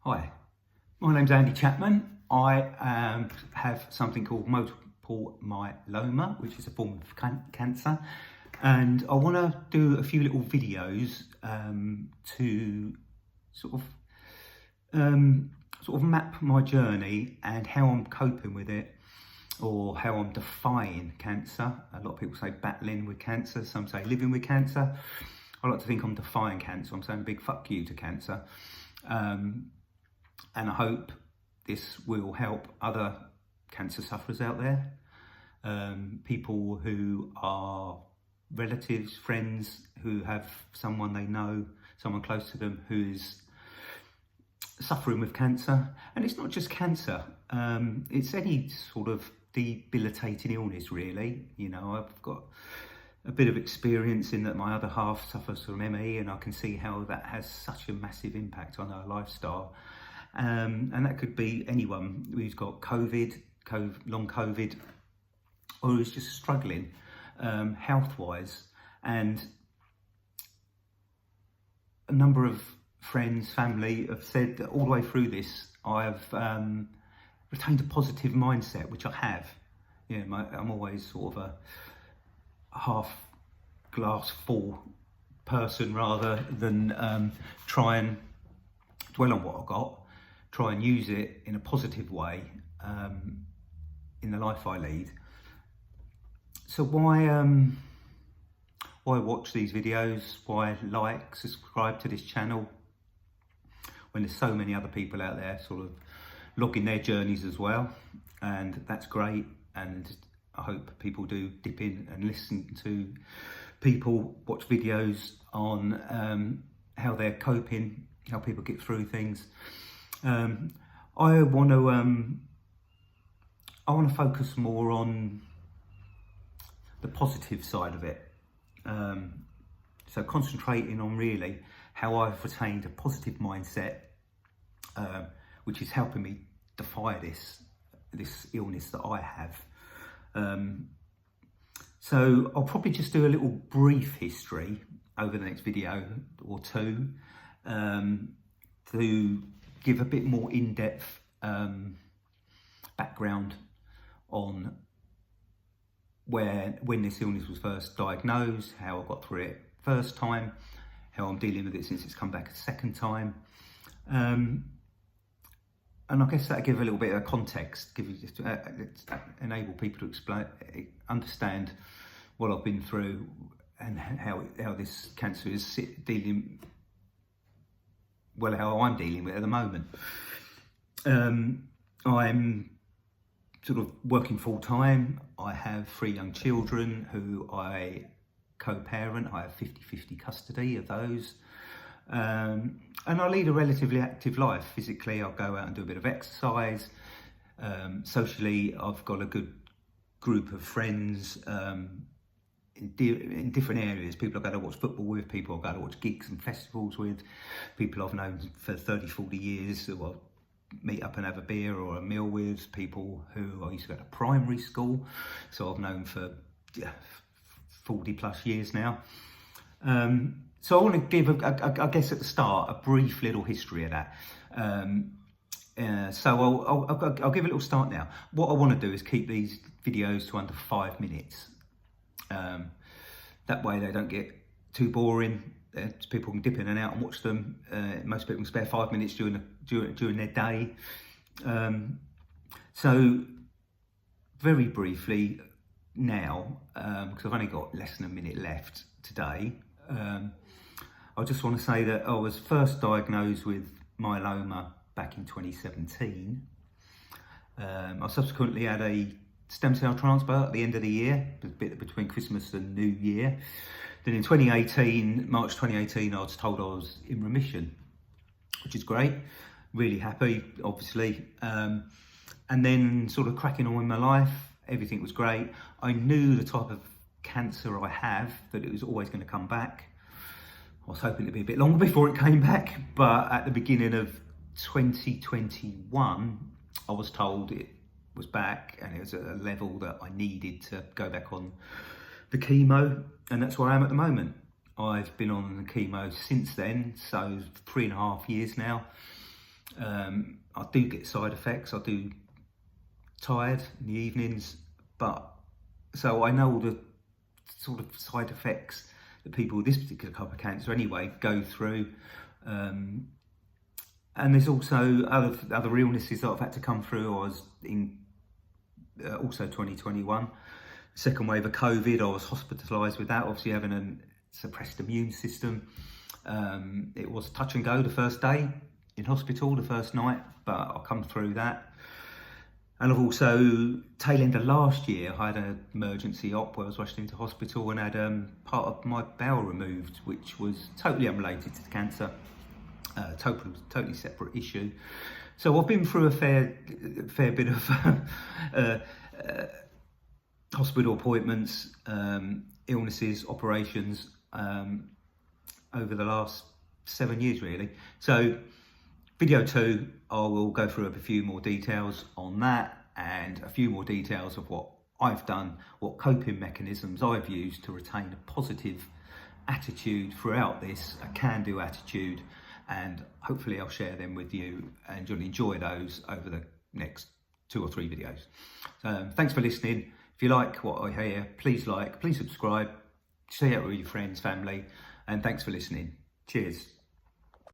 Hi, my name's Andy Chapman. I have something called multiple myeloma, which is a form of cancer, and I want to do a few little videos to sort of map my journey and how I'm coping with it, or how I'm defying cancer. A lot of people say battling with cancer, some say living with cancer. I like to think I'm defying cancer. I'm saying a big fuck you to cancer. And I hope this will help other cancer sufferers out there, people who are relatives, friends, who have someone they know, someone close to them who's suffering with cancer. And it's not just cancer, it's any sort of debilitating illness, really. You know, I've got a bit of experience in that my other half suffers from ME, and I can see how that has such a massive impact on our lifestyle. And that could be anyone who's got COVID, long COVID, or who's just struggling health-wise. And a number of friends, family have said that all the way through this, I've retained a positive mindset, which I have. You know, I'm always sort of a half glass full person, rather than try and dwell on what I've got. Try and use it in a positive way in the life I lead. So why watch these videos? Why subscribe to this channel when there's so many other people out there sort of logging their journeys as well? And that's great. And I hope people do dip in and listen to people, watch videos on how they're coping, how people get through things. I want to focus more on the positive side of it. So concentrating on really how I've retained a positive mindset, which is helping me defy this illness that I have. So I'll probably just do a little brief history over the next video or two, to give a bit more in-depth background on when this illness was first diagnosed, how I got through it first time, how I'm dealing with it since it's come back a second time. And I guess that'll give a little bit of context, enable people to understand what I've been through and how this cancer is how I'm dealing with it at the moment. I'm sort of working full time. I have 3 young children who I co-parent. I have 50-50 custody of those. And I lead a relatively active life. Physically, I'll go out and do a bit of exercise. Socially, I've got a good group of friends in different areas. People I go to watch football with, people I go to watch gigs and festivals with, people I've known for 30-40 years who I'll meet up and have a beer or a meal with, people who I used to go to primary school, so I've known for 40 plus years now. So I want to give, I guess at the start, a brief little history of that. So I'll give a little start now. What I want to do is keep these videos to under 5 minutes. That way they don't get too boring. People can dip in and out and watch them. Most people can spare 5 minutes during their day. So very briefly now, because I've only got less than a minute left today, I just want to say that I was first diagnosed with myeloma back in 2017. I subsequently had a stem cell transplant at the end of the year, a bit between Christmas and New Year. Then in March 2018, I was told I was in remission, which is great. Really happy, obviously. And then sort of cracking on with my life, everything was great. I knew the type of cancer I have, that it was always going to come back. I was hoping it'd be a bit longer before it came back, but at the beginning of 2021, I was told it was back and it was at a level that I needed to go back on the chemo, and that's where I am at the moment. I've been on the chemo since then, so 3.5 years now. I do get side effects. I do tired in the evenings, but so I know all the sort of side effects that people with this particular type of cancer anyway go through. And there's also other illnesses that I've had to come through. I was in also 2021, second wave of COVID. I was hospitalised with that, obviously having a suppressed immune system. It was touch and go the first day in hospital, the first night, but I'll come through that. And I've also, tail end of last year, I had an emergency op where I was rushed into hospital and had part of my bowel removed, which was totally unrelated to the cancer, totally separate issue. So I've been through a fair bit of hospital appointments, illnesses, operations over the last 7 years really. So video 2, I will go through a few more details on that and a few more details of what I've done, what coping mechanisms I've used to retain a positive attitude throughout this, a can-do attitude, and hopefully I'll share them with you and you'll enjoy those over the next 2 or 3 videos. Thanks for listening. If you like what I hear, please like, please subscribe, share it with your friends, family, and thanks for listening. Cheers.